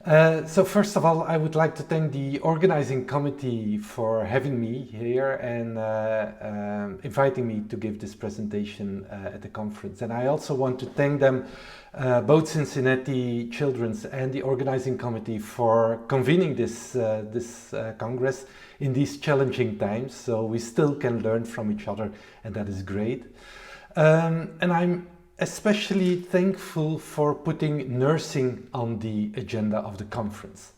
So first of all, I would like to thank the organizing committee for having me here and inviting me to give this presentation at the conference. And I also want to thank them, both Cincinnati Children's and the organizing committee, for convening this Congress in these challenging times. So we still can learn from each other, and that is great. And I'm especially thankful for putting nursing on the agenda of the conference,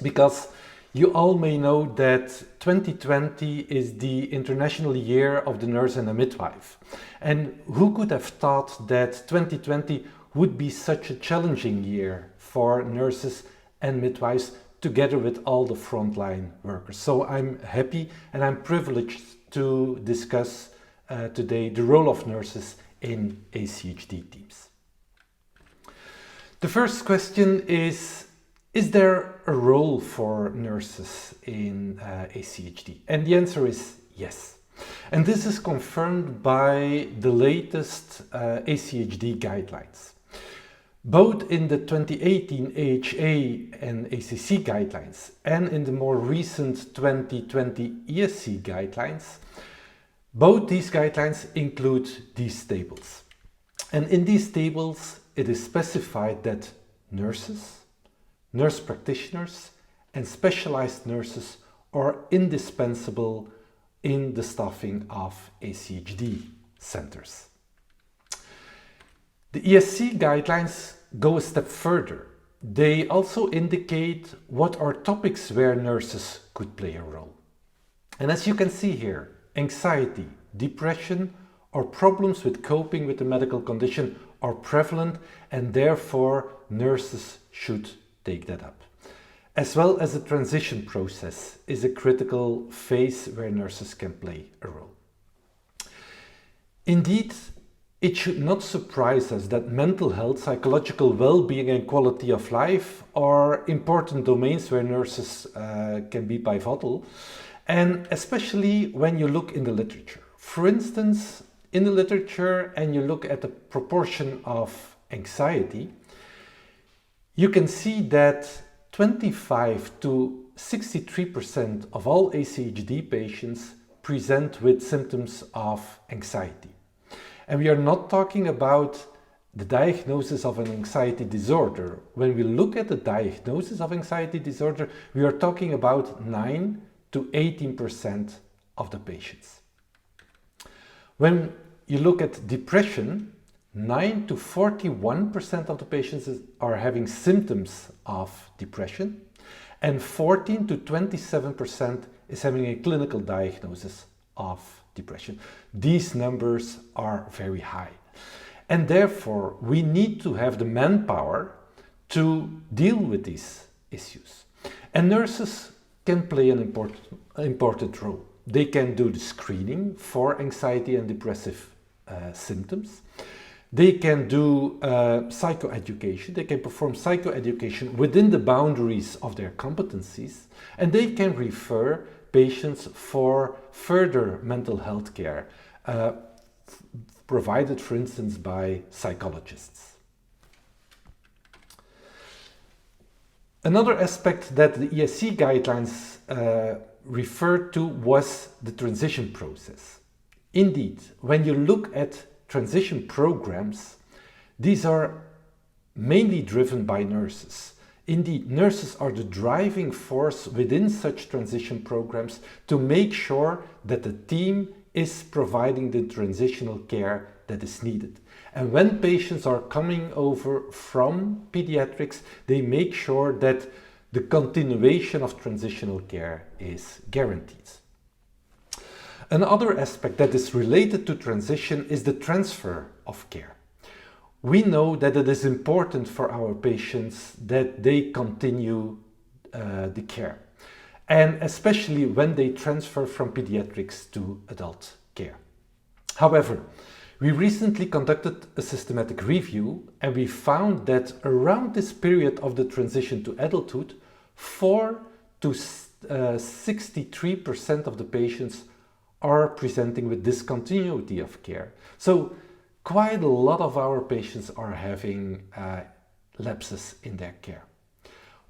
because you all may know that 2020 is the International Year of the Nurse and the Midwife. And who could have thought that 2020 would be such a challenging year for nurses and midwives together with all the frontline workers. So I'm happy and I'm privileged to discuss today the role of nurses in ACHD teams. The first question is there a role for nurses in ACHD? And the answer is yes. And this is confirmed by the latest ACHD guidelines. Both in the 2018 AHA and ACC guidelines and in the more recent 2020 ESC guidelines, both these guidelines include these tables. And in these tables, it is specified that nurses, nurse practitioners, and specialized nurses are indispensable in the staffing of ACHD centers. The ESC guidelines go a step further. They also indicate what are topics where nurses could play a role. And as you can see here, anxiety, depression, or problems with coping with a medical condition are prevalent, and therefore nurses should take that up. As well as the transition process is a critical phase where nurses can play a role. Indeed, it should not surprise us that mental health, psychological well-being and quality of life are important domains where nurses can be pivotal. And especially when you look in the literature. For instance, in the literature and you look at the proportion of anxiety, you can see that 25 to 63% of all ACHD patients present with symptoms of anxiety. And we are not talking about the diagnosis of an anxiety disorder. When we look at the diagnosis of anxiety disorder, we are talking about 9 to 18% of the patients. When you look at depression, 9 to 41% of the patients are having symptoms of depression, and 14 to 27% is having a clinical diagnosis of depression. These numbers are very high. And therefore, we need to have the manpower to deal with these issues. And nurses can play an important role. They can do the screening for anxiety and depressive symptoms. They can do psychoeducation. They can perform psychoeducation within the boundaries of their competencies, and they can refer patients for further mental health care, provided, for instance, by psychologists. Another aspect that the ESC guidelines referred to was the transition process. Indeed, when you look at transition programs, these are mainly driven by nurses. Indeed, nurses are the driving force within such transition programs to make sure that the team is providing the transitional care that is needed. And when patients are coming over from pediatrics, they make sure that the continuation of transitional care is guaranteed. Another aspect that is related to transition is the transfer of care. We know that it is important for our patients that they continue the care, and especially when they transfer from pediatrics to adult care. However, we recently conducted a systematic review and we found that around this period of the transition to adulthood, 4 to 63% of the patients are presenting with discontinuity of care. So quite a lot of our patients are having lapses in their care.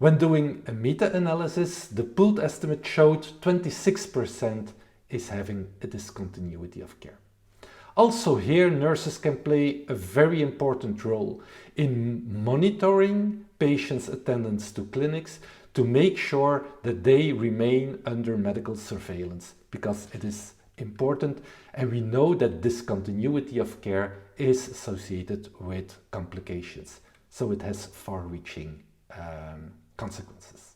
When doing a meta-analysis, the pooled estimate showed 26% is having a discontinuity of care. Also here, nurses can play a very important role in monitoring patients' attendance to clinics to make sure that they remain under medical surveillance, because it is important, and we know that discontinuity of care is associated with complications, so it has far-reaching consequences.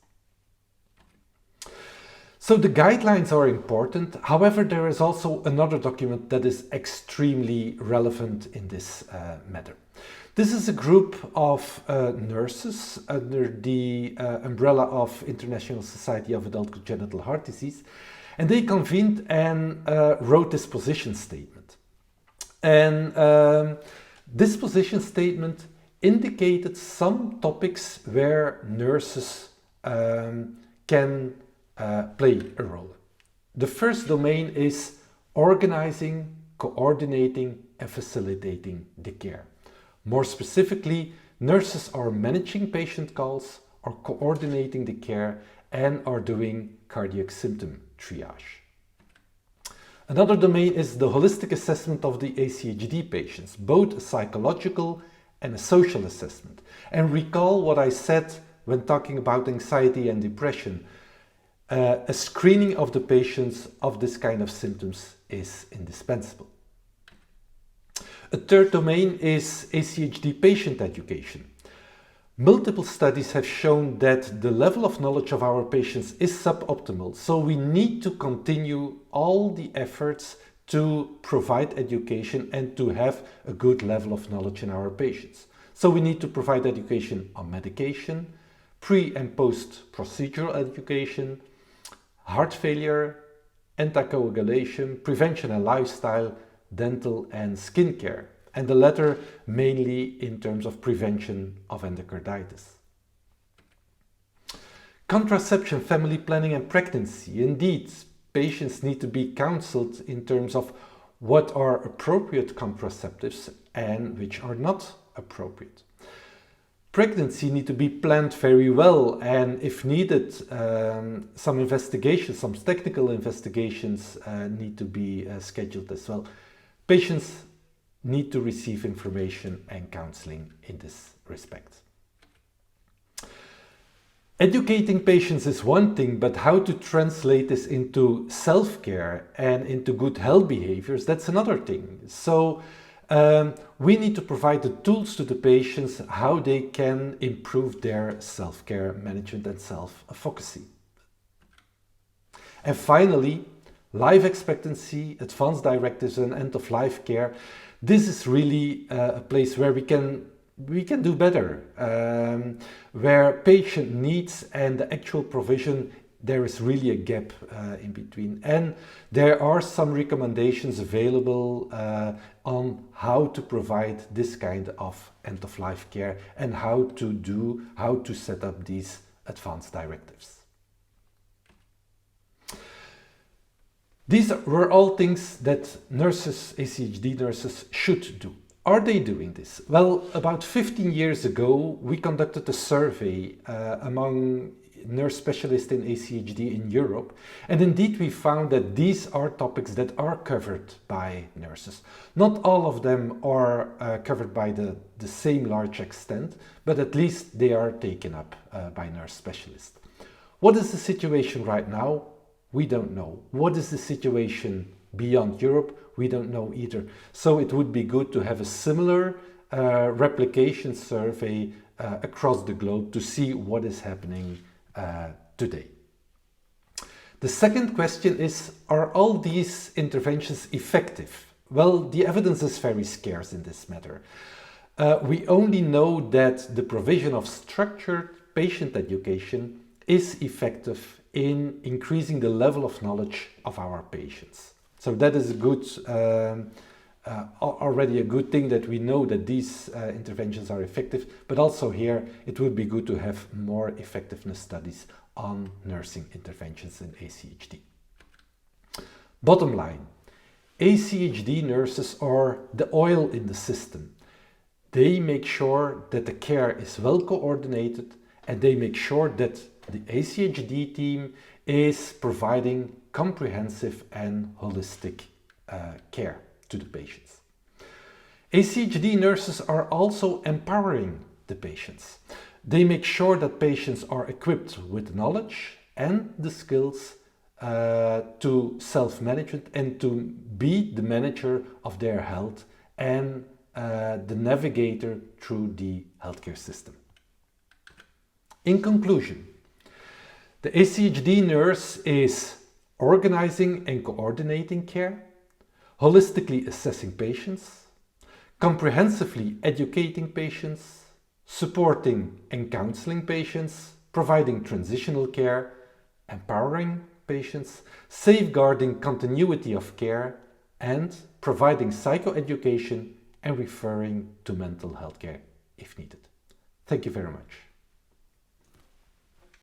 So the guidelines are important. However, there is also another document that is extremely relevant in this matter. This is a group of nurses under the umbrella of International Society of Adult Congenital Heart Disease, and they convened and wrote this position statement. And this position statement indicated some topics where nurses can play a role. The first domain is organizing, coordinating, and facilitating the care. More specifically, nurses are managing patient calls, are coordinating the care, and are doing cardiac symptom triage. Another domain is the holistic assessment of the ACHD patients, both a psychological and a social assessment. And recall what I said when talking about anxiety and depression. A screening of the patients of this kind of symptoms is indispensable. A third domain is ACHD patient education. Multiple studies have shown that the level of knowledge of our patients is suboptimal, so we need to continue all the efforts to provide education and to have a good level of knowledge in our patients. So we need to provide education on medication, pre and post procedural education, heart failure, anticoagulation, prevention and lifestyle, dental and skin care, and the latter mainly in terms of prevention of endocarditis. Contraception, family planning and pregnancy. Indeed, patients need to be counseled in terms of what are appropriate contraceptives and which are not appropriate. Pregnancy need to be planned very well, and if needed, some investigations, some technical investigations need to be scheduled as well. Patients need to receive information and counseling in this respect. Educating patients is one thing, but how to translate this into self-care and into good health behaviors, that's another thing. So we need to provide the tools to the patients how they can improve their self-care management and self-efficacy. And finally, life expectancy, advanced directives and end-of-life care. This is really a place where we can do better, where patient needs and the actual provision, there is really a gap in between. And there are some recommendations available on how to provide this kind of end-of-life care and how to set up these advanced directives. These were all things that nurses, ACHD nurses, should do. Are they doing this? Well, about 15 years ago, we conducted a survey among nurse specialists in ACHD in Europe, and indeed we found that these are topics that are covered by nurses. Not all of them are covered by the same large extent, but at least they are taken up by nurse specialists. What is the situation right now? We don't know. What is the situation beyond Europe? We don't know either. So it would be good to have a similar replication survey across the globe to see what is happening today. The second question is, are all these interventions effective? Well, the evidence is very scarce in this matter. We only know that the provision of structured patient education is effective in increasing the level of knowledge of our patients. So that is a good, already a good thing that we know that these interventions are effective, but also here it would be good to have more effectiveness studies on nursing interventions in ACHD. Bottom line, ACHD nurses are the oil in the system. They make sure that the care is well coordinated and they make sure that the ACHD team is providing comprehensive and holistic care to the patients. ACHD nurses are also empowering the patients. They make sure that patients are equipped with knowledge and the skills to self-management and to be the manager of their health and the navigator through the healthcare system. In conclusion, the ACHD nurse is organizing and coordinating care, holistically assessing patients, comprehensively educating patients, supporting and counseling patients, providing transitional care, empowering patients, safeguarding continuity of care, and providing psychoeducation and referring to mental health care if needed. Thank you very much.